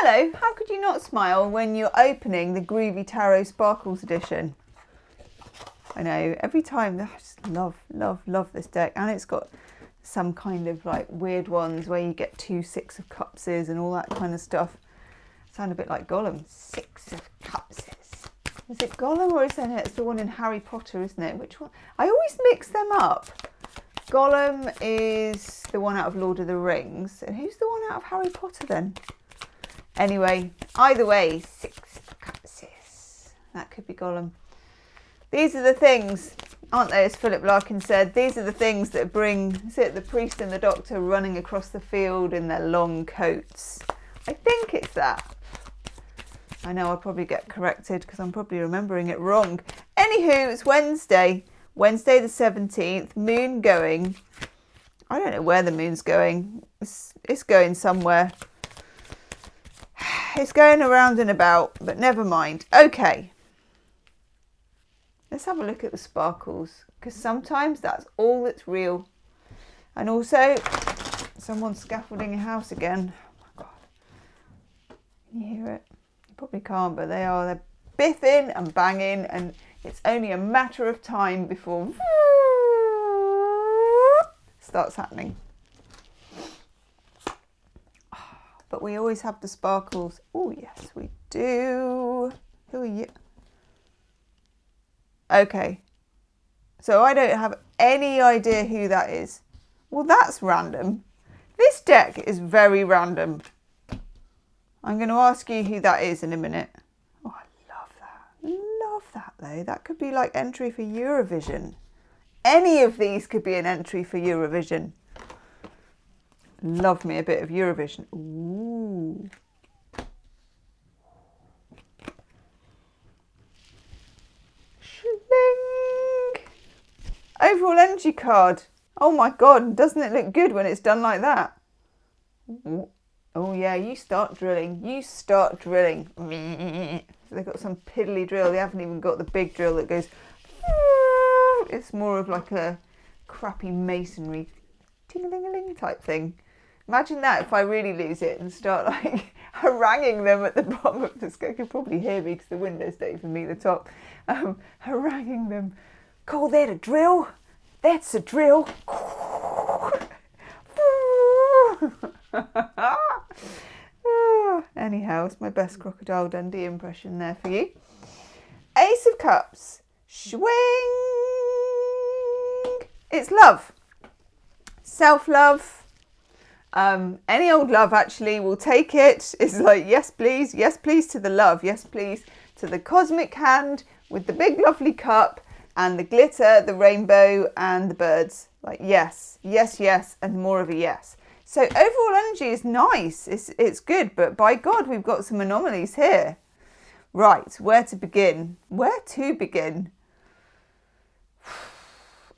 hello, how could you not smile when you're opening the Groovy Tarot Sparkles edition? I know, every time, I just love this deck. And it's got some kind of like weird ones where you get 2 Six of Cupses and all that kind of stuff. Sound a bit like Gollum. 6 of Cupses. Is it Gollum or is it? It's the one in Harry Potter, isn't it? Which one? I always mix them up. Gollum is the one out of Lord of the Rings. And who's the one out of Harry Potter then? Anyway, either way, 6 of Cupses. That could be Gollum. These are the things, aren't they, as Philip Larkin said, these are the things that bring, is it the priest and the doctor running across the field in their long coats? I think it's that. I know I'll probably get corrected because I'm probably remembering it wrong. Anywho, it's Wednesday the 17th, moon going. I don't know where the moon's going. It's going somewhere. It's going around and about, but never mind. Okay. Let's have a look at the sparkles, because sometimes that's all that's real. And also, someone's scaffolding a house again. Oh my God. Can you hear it? You probably can't, but they're biffing and banging, and it's only a matter of time before starts happening. But we always have the sparkles. Oh yes, we do. Who are you? Okay, so I don't have any idea who that is. Well, that's random. This deck is very random. I'm going to ask you who that is in a minute. Oh, I love that. Love that though. That could be like entry for Eurovision. Any of these could be an entry for Eurovision. Love me a bit of Eurovision. Ooh. Overall energy card. Oh my God, doesn't it look good when it's done like that? Oh yeah, you start drilling. You start drilling. They've got some piddly drill. They haven't even got the big drill that goes. It's more of like a crappy masonry ting-a-ling-a-ling type thing. Imagine that if I really lose it and start like haranguing them at the bottom of the sky. You can probably hear me because the windows don't even meet the top. Haranguing them. Call that a drill? That's a drill. Anyhow, it's my best Crocodile Dundee impression there for you. Ace of Cups. Swing. It's love. Self-love. Any old love actually will take it. It's like, yes please to the love. Yes please to the cosmic hand with the big lovely cup. And the glitter, the rainbow, and the birds. Like, yes, yes, yes, and more of a yes. So overall energy is nice. It's good, but by God, we've got some anomalies here. Right, where to begin? Where to begin?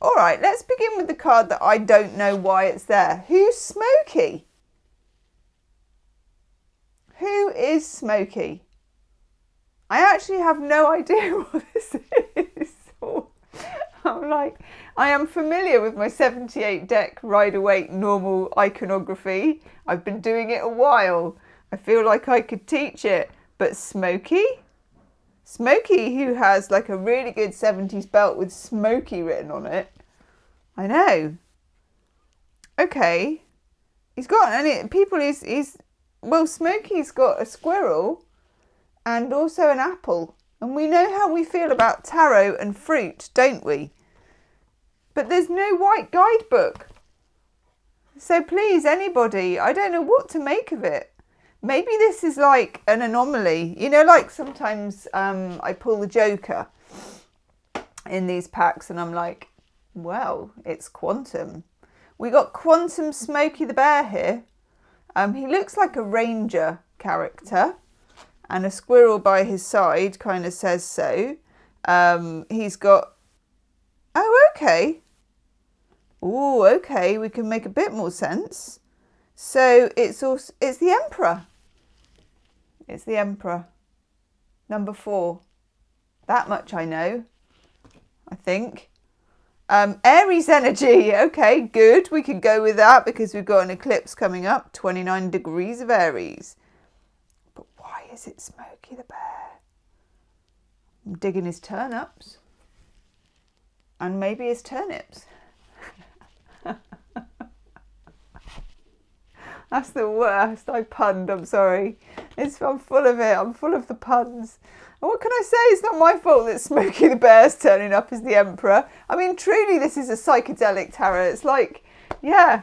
All right, let's begin with the card that I don't know why it's there. Who's Smokey? Who is Smokey? I actually have no idea what this is. I'm like, I am familiar with my 78 deck Rider-Waite normal iconography. I've been doing it a while. I feel like I could teach it. But Smokey? Smokey, who has like a really good 70s belt with Smokey written on it. I know. Okay. He's got any people. Well, Smokey's got a squirrel and also an apple. And we know how we feel about tarot and fruit, don't we? But there's no white guidebook. So please, anybody, I don't know what to make of it. Maybe this is like an anomaly. You know, like sometimes I pull the Joker in these packs and I'm like, well, it's quantum. We got Quantum Smokey the Bear here. He looks like a ranger character. And a squirrel by his side kind of says so. He's got... Oh, okay. Oh, okay. We can make a bit more sense. So it's the Emperor. It's the Emperor. Number 4. That much I know. I think. Aries energy. Okay, good. We can go with that because we've got an eclipse coming up. 29 degrees of Aries. But why is it Smokey the Bear? I'm digging his turnips. And maybe his turnips. That's the worst. I punned, I'm sorry. I'm full of it. I'm full of the puns. And what can I say? It's not my fault that Smokey the Bear's turning up as the Emperor. I mean, truly, this is a psychedelic tarot. It's like, yeah.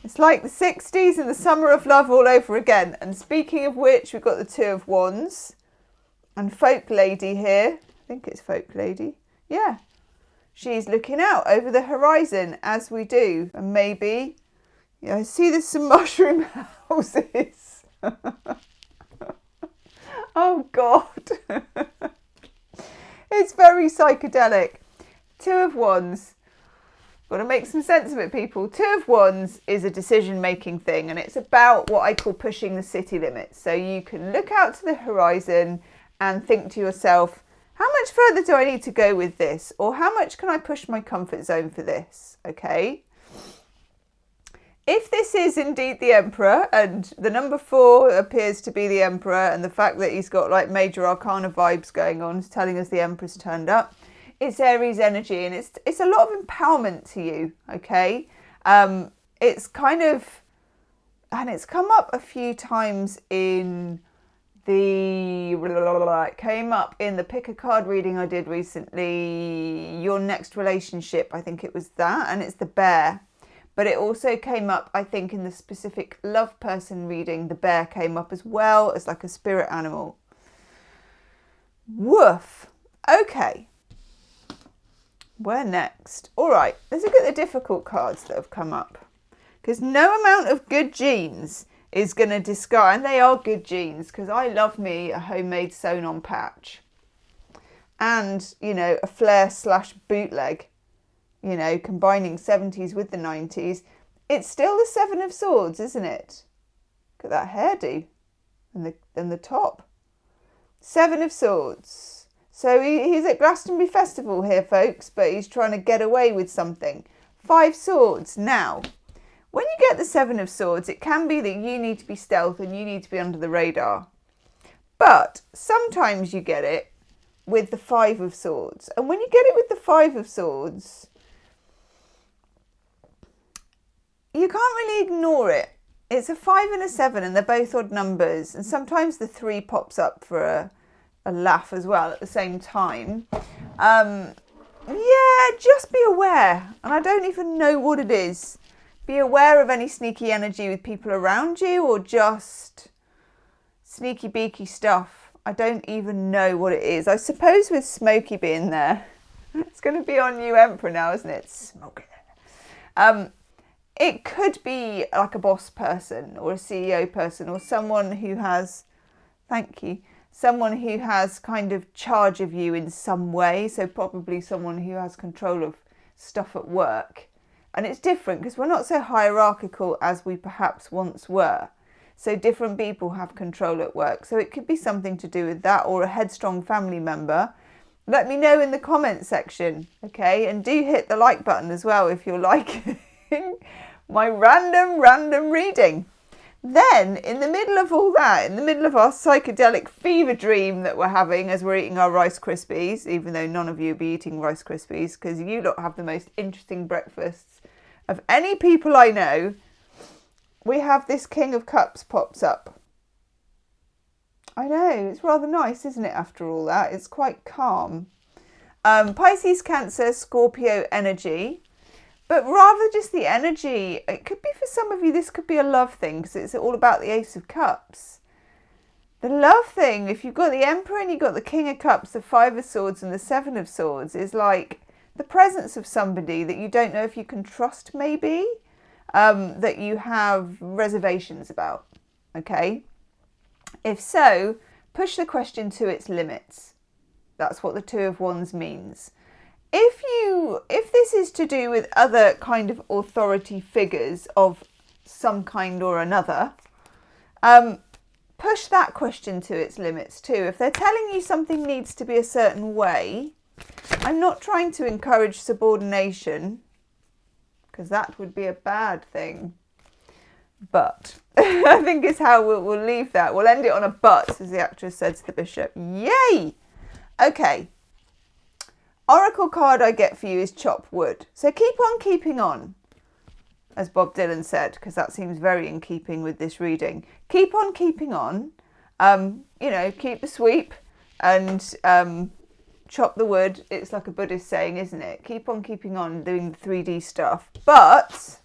It's like the 60s and the summer of love all over again. And speaking of which, we've got the Two of Wands. And Folk Lady here. I think it's Folk Lady. Yeah. She's looking out over the horizon, as we do. And maybe... yeah, I see there's some mushroom houses. Oh, God. It's very psychedelic. Two of Wands. Got to make some sense of it, people. Two of Wands is a decision-making thing, and it's about what I call pushing the city limits. So you can look out to the horizon and think to yourself, how much further do I need to go with this? Or how much can I push my comfort zone for this? Okay. If this is indeed the Emperor, and the number 4 appears to be the Emperor, and the fact that he's got like major arcana vibes going on is telling us the Emperor's turned up, it's Aries energy, and it's a lot of empowerment to you, okay? It's kind of, and it's come up a few times in it came up in the pick a card reading I did recently, Your Next Relationship, I think it was that, and it's the bear. But it also came up, I think, in the specific love person reading, the bear came up as well as like a spirit animal. Woof. Okay. Where next? All right, let's look at the difficult cards that have come up. Because no amount of good genes is going to discard, and they are good genes, because I love me a homemade sewn on patch. And, you know, a flare / bootleg. You know, combining 70s with the 90s, it's still the 7 of Swords, isn't it? Look at that hairdo and the top. 7 of Swords. So he's at Glastonbury Festival here, folks, but he's trying to get away with something. 5 Swords. Now, when you get the 7 of Swords, it can be that you need to be stealth and you need to be under the radar. But sometimes you get it with the 5 of Swords. And when you get it with the 5 of Swords, you can't really ignore it. It's a 5 and a 7 and they're both odd numbers. And sometimes the 3 pops up for a laugh as well at the same time. Yeah, just be aware. And I don't even know what it is. Be aware of any sneaky energy with people around you or just sneaky beaky stuff. I don't even know what it is. I suppose with Smokey being there, it's going to be our new Emperor now, isn't it? Smokey. It could be like a boss person or a CEO person or someone who has, thank you, someone who has kind of charge of you in some way. So probably someone who has control of stuff at work. And it's different because we're not so hierarchical as we perhaps once were. So different people have control at work. So it could be something to do with that or a headstrong family member. Let me know in the comments section, okay? And do hit the like button as well if you're liking my random reading. Then, in the middle of all that, in the middle of our psychedelic fever dream that we're having as we're eating our Rice Krispies, even though none of you will be eating Rice Krispies because you lot have the most interesting breakfasts of any people I know, we have this King of Cups pops up. I know, it's rather nice, isn't it, after all that? It's quite calm. Pisces, Cancer, Scorpio energy. But rather just the energy, it could be for some of you, this could be a love thing because it's all about the Ace of Cups. The love thing, if you've got the Emperor and you've got the King of Cups, the 5 of Swords and the 7 of Swords, is like the presence of somebody that you don't know if you can trust maybe, that you have reservations about, okay? If so, push the question to its limits. That's what the 2 of Wands means. If this is to do with other kind of authority figures of some kind or another, push that question to its limits too. If they're telling you something needs to be a certain way, I'm not trying to encourage subordination, because that would be a bad thing. But I think is how we'll leave that. We'll end it on a but, as the actress said to the bishop. Yay! Okay. Oracle card I get for you is chop wood. So keep on keeping on, as Bob Dylan said, because that seems very in keeping with this reading. Keep on keeping on. You know, keep the sweep and chop the wood. It's like a Buddhist saying, isn't it? Keep on keeping on doing the 3D stuff. But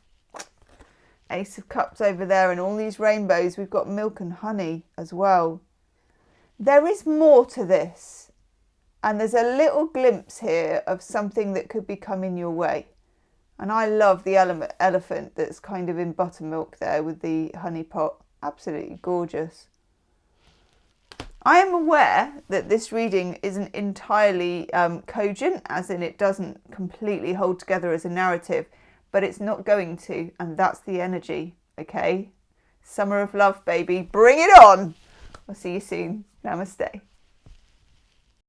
Ace of Cups over there and all these rainbows. We've got milk and honey as well. There is more to this. And there's a little glimpse here of something that could be coming your way. And I love the elephant that's kind of in buttermilk there with the honey pot. Absolutely gorgeous. I am aware that this reading isn't entirely cogent, as in it doesn't completely hold together as a narrative, but it's not going to, and that's the energy, okay? Summer of love, baby. Bring it on! I'll see you soon. Namaste.